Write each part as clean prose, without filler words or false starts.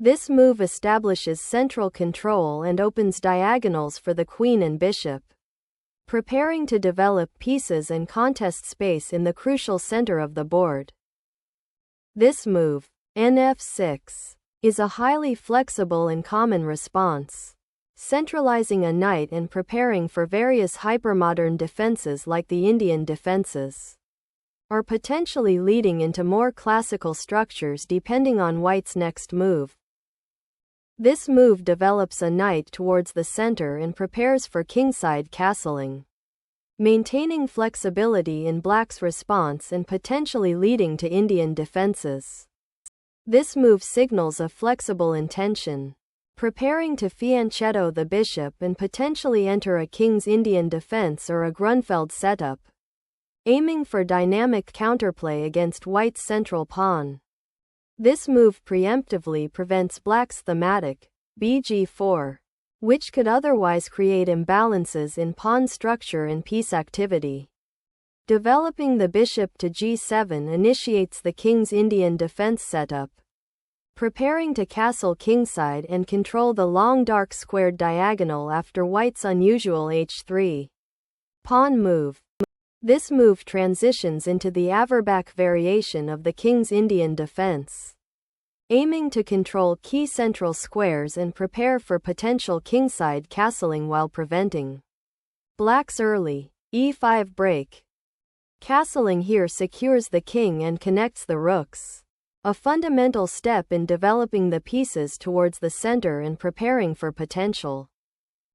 This move establishes central control and opens diagonals for the queen and bishop, preparing to develop pieces and contest space in the crucial center of the board. This move, nf6, is a highly flexible and common response, centralizing a knight and preparing for various hypermodern defenses like the Indian defenses, or potentially leading into more classical structures depending on white's next move. This move develops a knight towards the center and prepares for kingside castling, maintaining flexibility in black's response and potentially leading to Indian defenses. This move signals a flexible intention, preparing to fianchetto the bishop and potentially enter a king's Indian defense or a Grunfeld setup, aiming for dynamic counterplay against white's central pawn. This move preemptively prevents black's thematic, bg4, which could otherwise create imbalances in pawn structure and piece activity. Developing the bishop to g7 initiates the king's Indian defense setup, preparing to castle kingside and control the long dark squared diagonal after white's unusual h3 pawn move. This move transitions into the Averbach variation of the king's Indian defense, aiming to control key central squares and prepare for potential kingside castling while preventing black's early e5 break. Castling here secures the king and connects the rooks, a fundamental step in developing the pieces towards the center and preparing for potential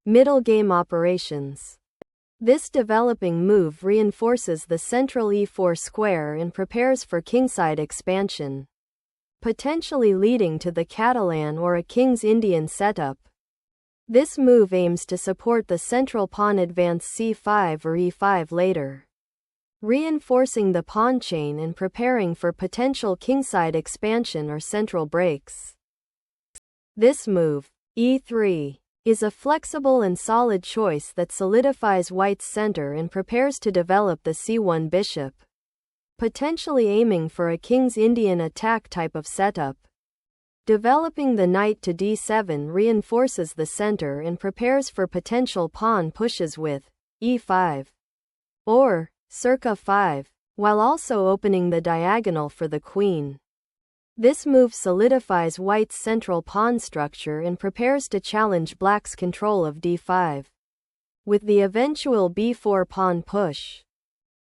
middle game operations. This developing move reinforces the central e4 square and prepares for kingside expansion, potentially leading to the Catalan or a king's Indian setup. This move aims to support the central pawn advance c5 or e5 later, reinforcing the pawn chain and preparing for potential kingside expansion or central breaks. This move, e3, is a flexible and solid choice that solidifies white's center and prepares to develop the c1 bishop, potentially aiming for a king's Indian attack type of setup. Developing the knight to d7 reinforces the center and prepares for potential pawn pushes with e5 or circa 5, while also opening the diagonal for the queen. This move solidifies white's central pawn structure and prepares to challenge black's control of d5. With the eventual b4 pawn push,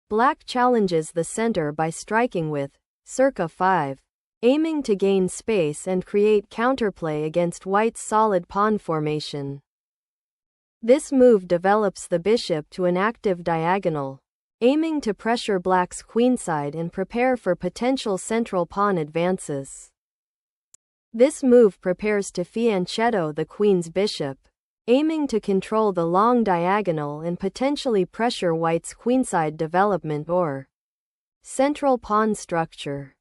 black challenges the center by striking with circa 5, aiming to gain space and create counterplay against white's solid pawn formation. This move develops the bishop to an active diagonal, aiming to pressure black's queenside and prepare for potential central pawn advances. This move prepares to fianchetto the queen's bishop, aiming to control the long diagonal and potentially pressure white's queenside development or central pawn structure.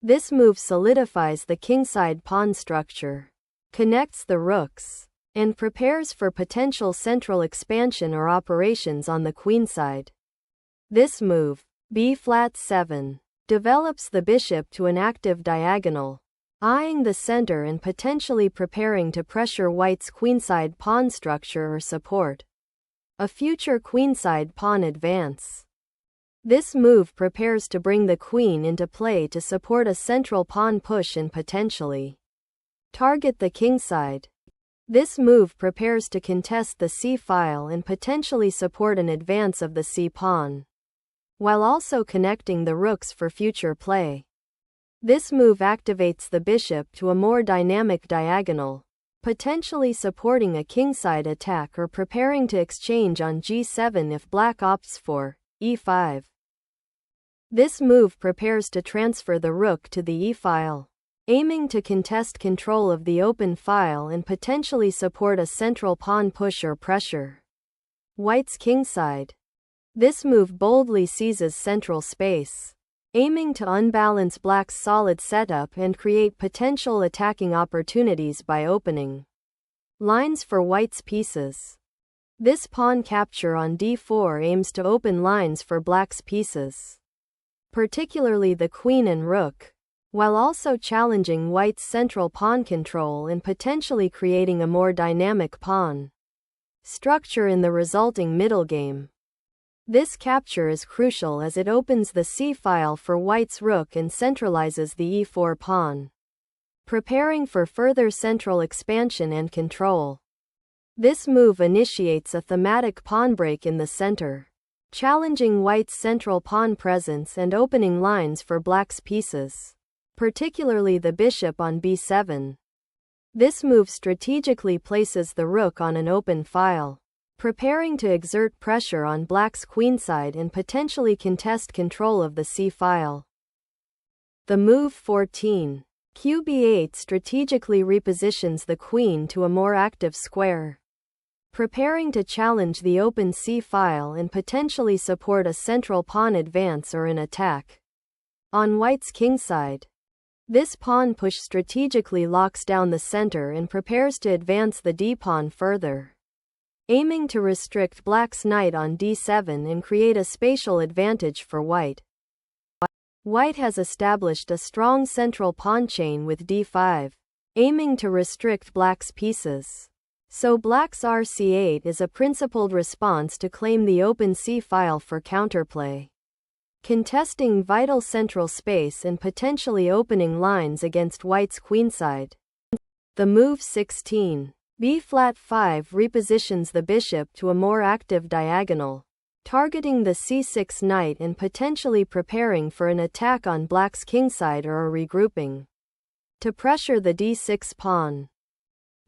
This move solidifies the kingside pawn structure, connects the rooks, and prepares for potential central expansion or operations on the queenside. This move, b-flat-7, develops the bishop to an active diagonal, eyeing the center and potentially preparing to pressure white's queenside pawn structure or support a future queenside pawn advance. This move prepares to bring the queen into play to support a central pawn push and potentially target the kingside. This move prepares to contest the c-file and potentially support an advance of the c-pawn, while also connecting the rooks for future play. This move activates the bishop to a more dynamic diagonal, potentially supporting a kingside attack or preparing to exchange on g7 if black opts for e5. This move prepares to transfer the rook to the e-file, aiming to contest control of the open file and potentially support a central pawn push or pressure white's kingside. This move boldly seizes central space, aiming to unbalance black's solid setup and create potential attacking opportunities by opening lines for white's pieces. This pawn capture on d4 aims to open lines for black's pieces, particularly the queen and rook, while also challenging white's central pawn control and potentially creating a more dynamic pawn structure in the resulting middle game. This capture is crucial as it opens the c-file for white's rook and centralizes the e4 pawn, preparing for further central expansion and control. This move initiates a thematic pawn break in the center, challenging white's central pawn presence and opening lines for black's pieces, particularly the bishop on b7. This move strategically places the rook on an open file, preparing to exert pressure on black's queenside and potentially contest control of the c-file. The move 14. QB8 strategically repositions the queen to a more active square, preparing to challenge the open c-file and potentially support a central pawn advance or an attack on white's kingside. This pawn push strategically locks down the center and prepares to advance the d-pawn further, aiming to restrict black's knight on d7 and create a spatial advantage for white. White has established a strong central pawn chain with d5, aiming to restrict black's pieces. So black's rc8 is a principled response to claim the open c-file for counterplay, contesting vital central space and potentially opening lines against white's queenside. The move 16. b-flat5 repositions the bishop to a more active diagonal, targeting the c6 knight and potentially preparing for an attack on black's kingside or a regrouping to pressure the d6 pawn.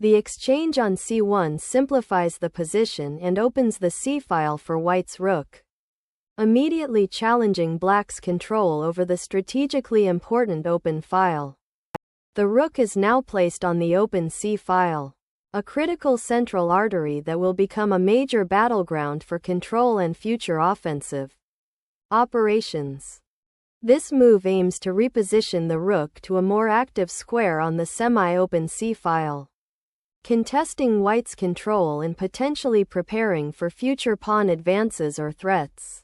The exchange on c1 simplifies the position and opens the c-file for white's rook, immediately challenging black's control over the strategically important open file. The rook is now placed on the open c-file, a critical central artery that will become a major battleground for control and future offensive operations. This move aims to reposition the rook to a more active square on the semi-open c-file, contesting white's control and potentially preparing for future pawn advances or threats.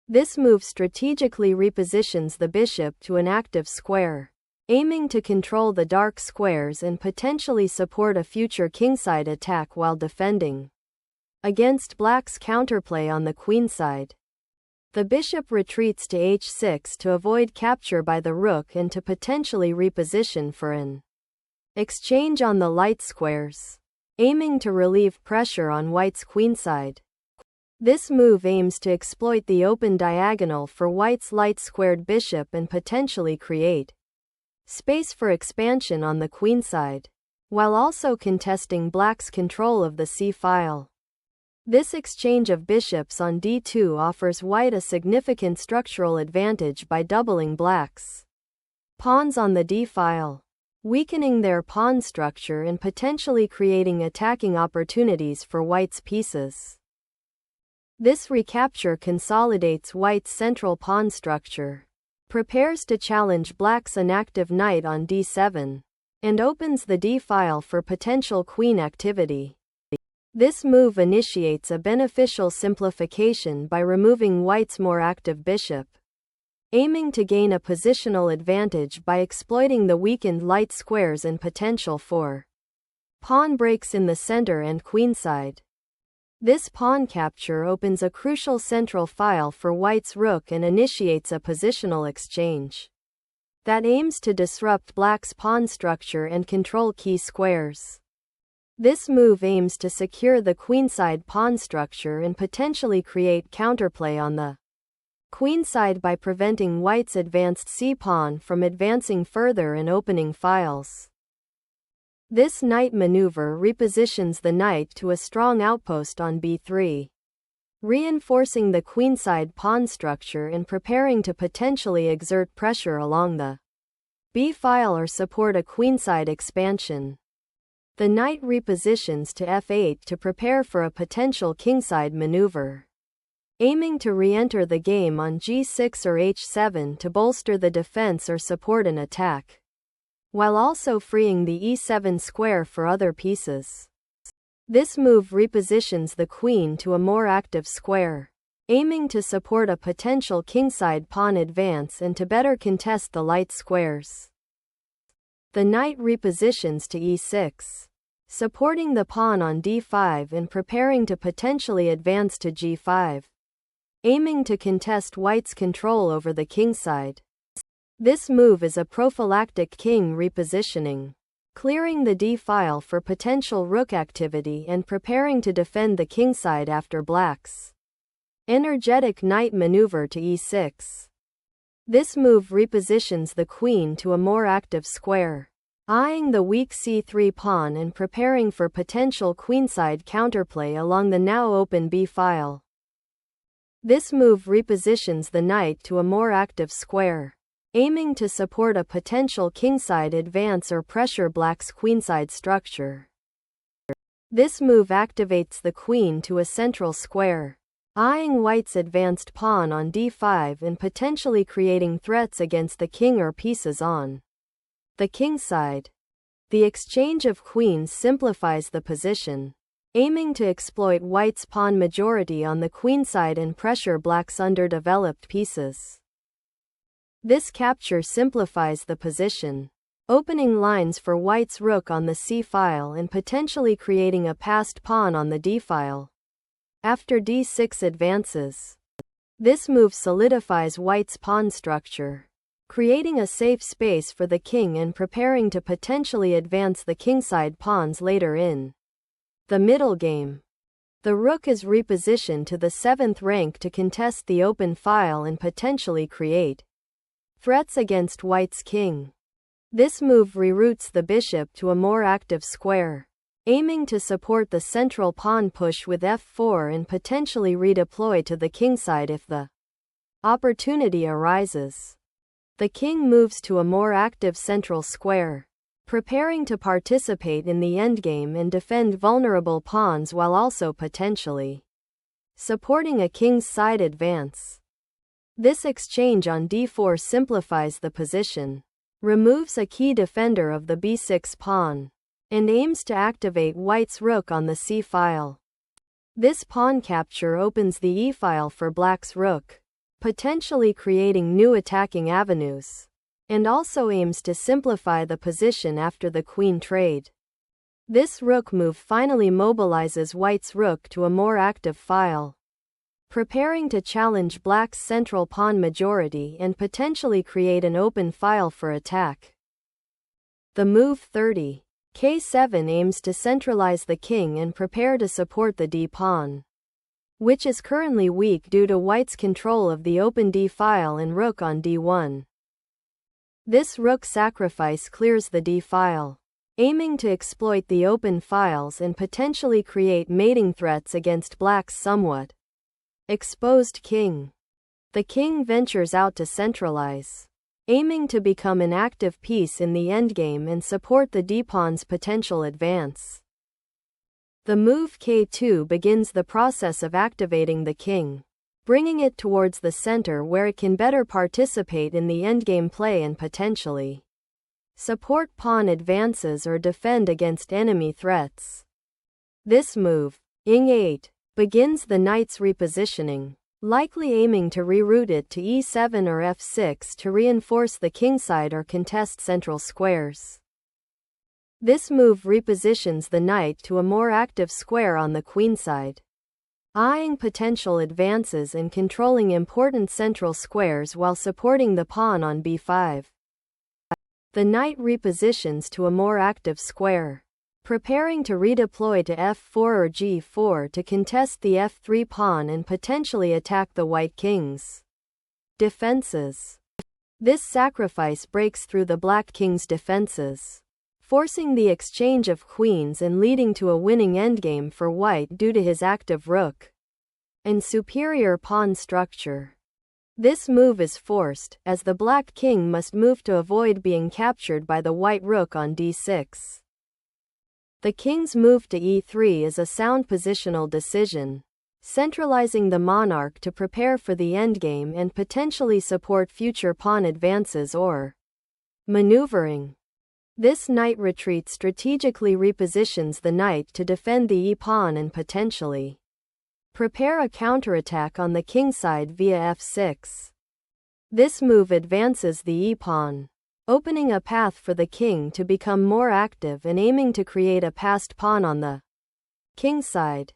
This move strategically repositions the bishop to an active square, aiming to control the dark squares and potentially support a future kingside attack while defending against black's counterplay on the queenside. The bishop retreats to h6 to avoid capture by the rook and to potentially reposition for an exchange on the light squares, aiming to relieve pressure on white's queenside. This move aims to exploit the open diagonal for white's light-squared bishop and potentially create space for expansion on the queenside, while also contesting black's control of the c-file. This exchange of bishops on d2 offers white a significant structural advantage by doubling black's pawns on the d-file, weakening their pawn structure and potentially creating attacking opportunities for white's pieces. This recapture consolidates white's central pawn structure, prepares to challenge black's inactive knight on d7, and opens the d-file for potential queen activity. This move initiates a beneficial simplification by removing white's more active bishop, aiming to gain a positional advantage by exploiting the weakened light squares and potential for pawn breaks in the center and queenside. This pawn capture opens a crucial central file for white's rook and initiates a positional exchange that aims to disrupt black's pawn structure and control key squares. This move aims to secure the queenside pawn structure and potentially create counterplay on the queenside by preventing white's advanced c-pawn from advancing further and opening files. This knight maneuver repositions the knight to a strong outpost on b3, reinforcing the queenside pawn structure and preparing to potentially exert pressure along the b-file or support a queenside expansion. The knight repositions to f8 to prepare for a potential kingside maneuver, aiming to re-enter the game on g6 or h7 to bolster the defense or support an attack, while also freeing the e7 square for other pieces. This move repositions the queen to a more active square, aiming to support a potential kingside pawn advance and to better contest the light squares. The knight repositions to e6, supporting the pawn on d5 and preparing to potentially advance to g5, aiming to contest white's control over the kingside. This move is a prophylactic king repositioning, clearing the d-file for potential rook activity and preparing to defend the kingside after black's energetic knight maneuver to e6. This move repositions the queen to a more active square, eyeing the weak c3 pawn and preparing for potential queenside counterplay along the now open b-file. This move repositions the knight to a more active square, aiming to support a potential kingside advance or pressure black's queenside structure. This move activates the queen to a central square, eyeing white's advanced pawn on d5 and potentially creating threats against the king or pieces on the kingside. The exchange of queens simplifies the position, aiming to exploit white's pawn majority on the queenside and pressure black's underdeveloped pieces. This capture simplifies the position, opening lines for white's rook on the c-file and potentially creating a passed pawn on the d-file. After d6 advances, this move solidifies white's pawn structure, creating a safe space for the king and preparing to potentially advance the kingside pawns later in the middle game. The rook is repositioned to the 7th rank to contest the open file and potentially create threats against white's king. This move reroutes the bishop to a more active square, aiming to support the central pawn push with f4 and potentially redeploy to the kingside if the opportunity arises. The king moves to a more active central square, preparing to participate in the endgame and defend vulnerable pawns while also potentially supporting a king's side advance. This exchange on d4 simplifies the position, removes a key defender of the b6 pawn, and aims to activate white's rook on the c-file. This pawn capture opens the e-file for black's rook, potentially creating new attacking avenues, and also aims to simplify the position after the queen trade. This rook move finally mobilizes white's rook to a more active file, preparing to challenge black's central pawn majority and potentially create an open file for attack. The move 30, k7 aims to centralize the king and prepare to support the d-pawn, which is currently weak due to white's control of the open d-file and rook on d1. This rook sacrifice clears the d-file, aiming to exploit the open files and potentially create mating threats against black's somewhat exposed king. The king ventures out to centralize, aiming to become an active piece in the endgame and support the d-pawn's potential advance. The move k2 begins the process of activating the king, bringing it towards the center where it can better participate in the endgame play and potentially support pawn advances or defend against enemy threats. This move, ing8, begins the knight's repositioning, likely aiming to reroute it to e7 or f6 to reinforce the kingside or contest central squares. This move repositions the knight to a more active square on the queenside, eyeing potential advances and controlling important central squares while supporting the pawn on b5. The knight repositions to a more active square, preparing to redeploy to f4 or g4 to contest the f3 pawn and potentially attack the white king's defenses. This sacrifice breaks through the black king's defenses, forcing the exchange of queens and leading to a winning endgame for white due to his active rook and superior pawn structure. This move is forced, as the black king must move to avoid being captured by the white rook on d6. The king's move to e3 is a sound positional decision, centralizing the monarch to prepare for the endgame and potentially support future pawn advances or maneuvering. This knight retreat strategically repositions the knight to defend the e-pawn and potentially Prepare a counterattack on the kingside via f6. This move advances the e-pawn, opening a path for the king to become more active and aiming to create a passed pawn on the kingside.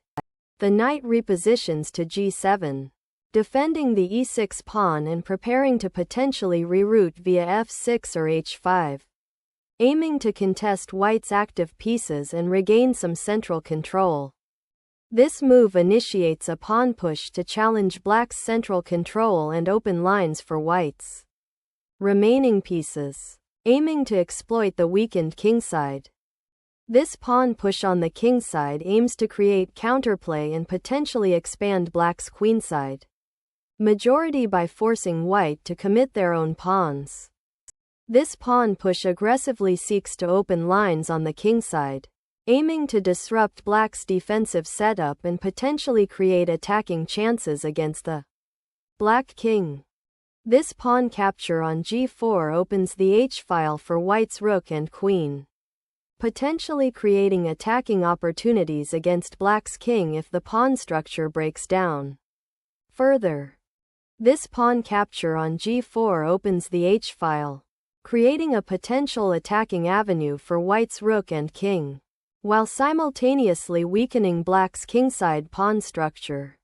The knight repositions to g7, defending the e6 pawn and preparing to potentially reroute via f6 or h5, aiming to contest white's active pieces and regain some central control. This move initiates a pawn push to challenge black's central control and open lines for white's remaining pieces, aiming to exploit the weakened kingside. This pawn push on the kingside aims to create counterplay and potentially expand black's queenside majority by forcing white to commit their own pawns. This pawn push aggressively seeks to open lines on the kingside, aiming to disrupt black's defensive setup and potentially create attacking chances against the black king. This pawn capture on g4 opens the h-file for white's rook and queen, potentially creating attacking opportunities against black's king if the pawn structure breaks down. Further, this pawn capture on g4 opens the h-file, creating a potential attacking avenue for white's rook and king, while simultaneously weakening black's kingside pawn structure.